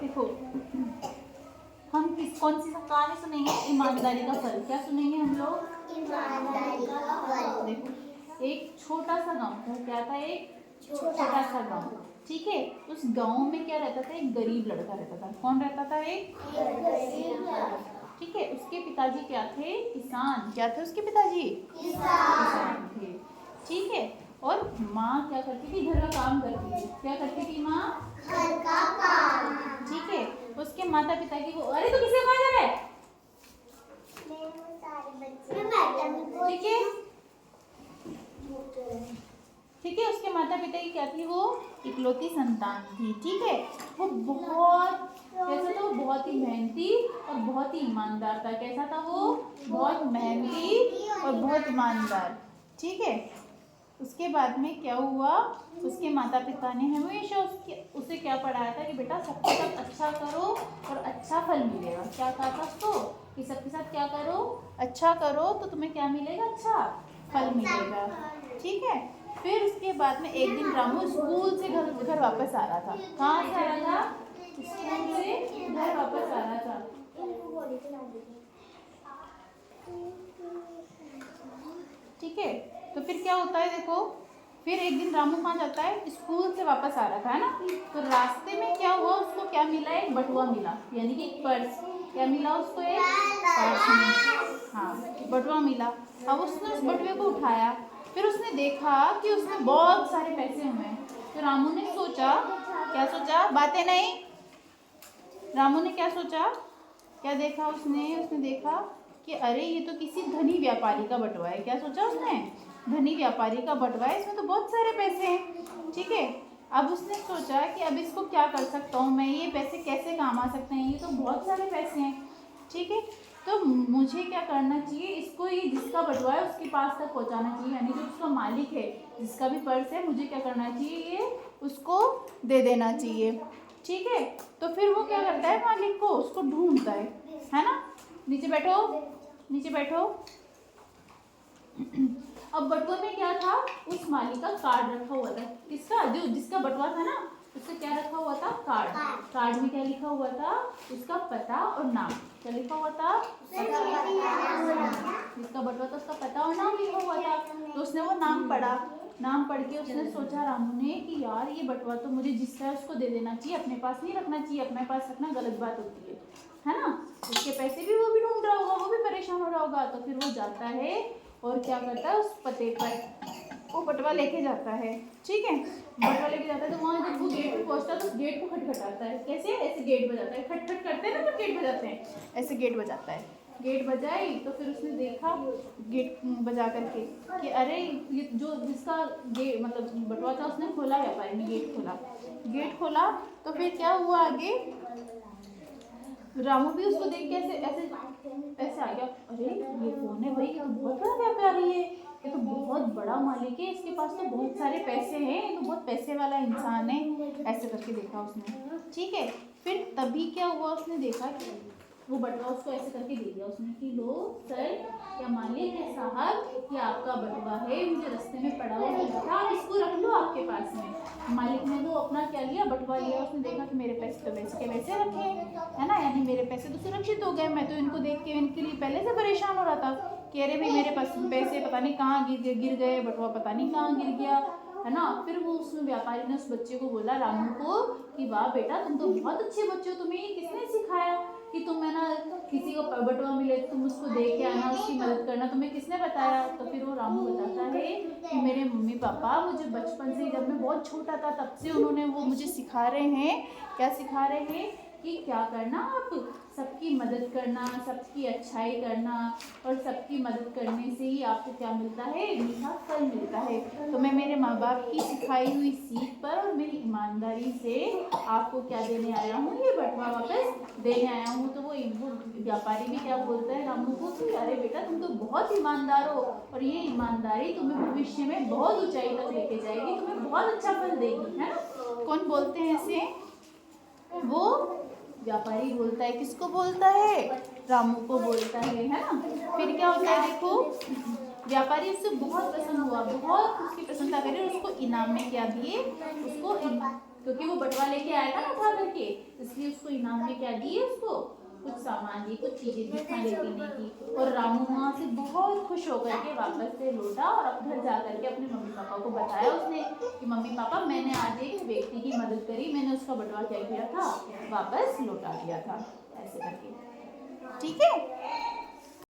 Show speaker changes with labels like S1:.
S1: देखो हम कौन सी कहानी सुनेंगे? ईमानदारी का फल। क्या सुनेंगे हम लोग?
S2: ईमानदारी का फल।
S1: देखो एक छोटा सा गांव था। क्या था? एक छोटा सा गांव। ठीक है, उस गांव में क्या रहता था? एक गरीब लड़का रहता था। कौन रहता था? एक
S2: गरीब लड़का।
S1: ठीक है, उसके पिताजी क्या थे? किसान। क्या थे उसके पिताजी?
S2: किसान
S1: थे। ठीक है, और माँ क्या करती थी? घर का काम करती थी। क्या करती थी माँ?
S2: घर का काम।
S1: ठीक है, उसके माता पिता की वो, अरे तू किसे कहा जा रहा है? ठीक है, ठीक है, उसके माता पिता की क्या थी? वो इकलौती संतान थी। ठीक है, वो बहुत कैसा था? वो बहुत ही मेहनती और बहुत ही ईमानदार था। कैसा था वो? बहुत मेहनती और बहुत ईमानदार। ठीक है, उसके बाद में क्या हुआ? उसके माता पिता ने हमेशा उसे क्या पढ़ाया था कि बेटा सबके साथ अच्छा करो और अच्छा फल मिलेगा। क्या कहा था उसको? कि सबके साथ क्या करो? अच्छा करो तो तुम्हें क्या मिलेगा? अच्छा फल मिलेगा। ठीक है, फिर उसके बाद में एक दिन रामू स्कूल से घर वापस आ रहा था। कहाँ से आ रहा था? स्कूल से घर वापस आ रहा था। ठीक है, तो फिर क्या होता है? देखो, फिर एक दिन रामू कहाँ जाता है? स्कूल से वापस आ रहा था, है ना? तो रास्ते में क्या हुआ? उसको क्या मिला? एक बटुआ मिला, यानी कि एक पर्स। क्या मिला उसको? एक पर्स में, हाँ, बटुआ मिला। अब उसने उस बटुए को उठाया, फिर उसने देखा कि उसमें बहुत सारे पैसे हुए हैं। तो रामू ने सोचा, क्या सोचा? बातें नहीं। रामू ने क्या सोचा? क्या देखा उसने देखा कि अरे ये तो किसी धनी व्यापारी का बटुआ है। क्या सोचा उसने? धनी व्यापारी का बटुआ है, इसमें तो बहुत सारे पैसे हैं। ठीक है, अब उसने सोचा कि अब इसको क्या कर सकता हूँ मैं, ये पैसे कैसे काम आ सकते हैं, ये तो बहुत सारे पैसे हैं। ठीक है, तो मुझे क्या करना चाहिए? इसको, ये जिसका बटुआ है उसके पास तक पहुँचाना चाहिए, यानी जो उसका मालिक है, जिसका भी पर्स है, मुझे क्या करना चाहिए? ये उसको दे देना चाहिए। ठीक है, तो फिर वो क्या करता है? मालिक को उसको ढूंढता है ना? नीचे बैठो, नीचे बैठो। अब बटुए में क्या था? उस मालिक का कार्ड रखा हुआ था। किसका? जो जिसका बटुआ था ना, उससे क्या रखा हुआ था? कार्ड। कार्ड में क्या लिखा हुआ था? उसका पता और नाम। क्या लिखा हुआ था? जिसका बटुआ था उसका पता और नाम लिखा हुआ था। तो उसने वो नाम पढ़ा। नाम पढ़ के उसने सोचा रामू ने कि यार ये बटुआ तो मुझे जिसका है उसको दे देना चाहिए, अपने पास नहीं रखना चाहिए। अपने पास रखना गलत बात होती है ना? उसके पैसे भी वो भी ढूंढ रहा होगा, वो भी परेशान हो रहा होगा। तो फिर वो जाता है और क्या करता है? उस पते पर वो बटुआ लेके जाता है। ठीक है, बटुआ लेके जाता है, तो वहाँ जब वो गेट पे पहुँचता है तो उस गेट को खटखटाता है। कैसे? ऐसे गेट बजाता है, खट खट करते हैं ना, तो गेट बजाते हैं, ऐसे गेट बजाता है। गेट बजाई तो फिर उसने देखा गेट बजा करके कि अरे ये जो जिसका गेट मतलब बटुआ था, उसने खोला, व्यापारी ने गेट खोला। गेट खोला तो फिर क्या हुआ आगे? रामू भी उसको देख के ऐसे ऐसे ऐसे आ गया, अरे ये कौन है भाई? ये तो बहुत बड़ा व्यापारी है, ये तो बहुत बड़ा मालिक है, इसके पास तो बहुत सारे पैसे हैं, ये तो बहुत पैसे वाला इंसान है। ऐसे करके देखा उसने। ठीक है, फिर तभी क्या हुआ? उसने देखा कि वो बटुआ उसको ऐसे करके दे दिया उसने कि लो सर या मालिक या साहब, ये आपका बटुआ है, मुझे रास्ते में पड़ा हुआ था, आप इसको रख लो आपके पास में। मालिक ने तो अपना क्या लिया? बटुआ लिया। उसने देखा कि मेरे पैसे तो वैसे के वैसे रखे हैं, है ना, यानी मेरे पैसे तो सुरक्षित हो गए। मैं तो इनको देख के इनके लिए पहले से परेशान हो रहा था कि अरे भाई मेरे पास पैसे पता नहीं कहाँ गिर गए, बटुआ पता नहीं कहाँ गिर गया, है ना? फिर वो उस व्यापारी ने उस बच्चे को बोला, रामू को, कि वाह बेटा तुम तो बहुत अच्छे बच्चे हो, तुम्हें ये किसने सिखाया कि तुम, है ना, किसी को बटुआ मिले तुम उसको दे के आना, उसकी मदद करना, तुम्हें किसने बताया? तो फिर वो रामू बताता है कि मेरे मम्मी पापा मुझे बचपन से, जब मैं बहुत छोटा था तब से उन्होंने वो मुझे सिखा रहे हैं। क्या सिखा रहे हैं? कि क्या करना, आप सबकी मदद करना, सबकी अच्छाई करना, और सबकी मदद करने से ही आपको क्या मिलता है? मीठा फल मिलता है। तो मैं मेरे माँ बाप की सिखाई हुई सीख पर और मेरी ईमानदारी से आपको क्या देने आया हूँ? ये बटुआ वापस देने आया हूँ। तो वो व्यापारी भी क्या बोलता है रामू को कि अरे बेटा तुम तो बहुत ईमानदार हो, और ये ईमानदारी तुम्हें भविष्य में बहुत ऊंचाई तक लेके जाएगी, तुम्हें बहुत अच्छा फल देगी, है ना? कौन बोलते हैं ऐसे? वो व्यापारी बोलता है। किसको बोलता है? रामू को बोलता है ना? फिर क्या होता है? देखो, व्यापारी उससे बहुत प्रसन्न हुआ, बहुत उसकी प्रशंसा करे, और उसको इनाम में क्या दिए? उसको क्योंकि वो बटुआ लेके आया था ना उठा करके, इसलिए उसको इनाम में क्या दिए उसको, कुछ सामान दिए, कुछ चीजें दी खाने पीने की। और रामू वहाँ से बहुत खुश होकर के वापस से लौटा और घर जा करके अपने मम्मी पापा को बताया उसने कि मम्मी पापा मैंने आज एक व्यक्ति की मदद करी, मैंने उसका बटुआ क्या किया था, वापस लौटा दिया था, ऐसे करके। ठीक है।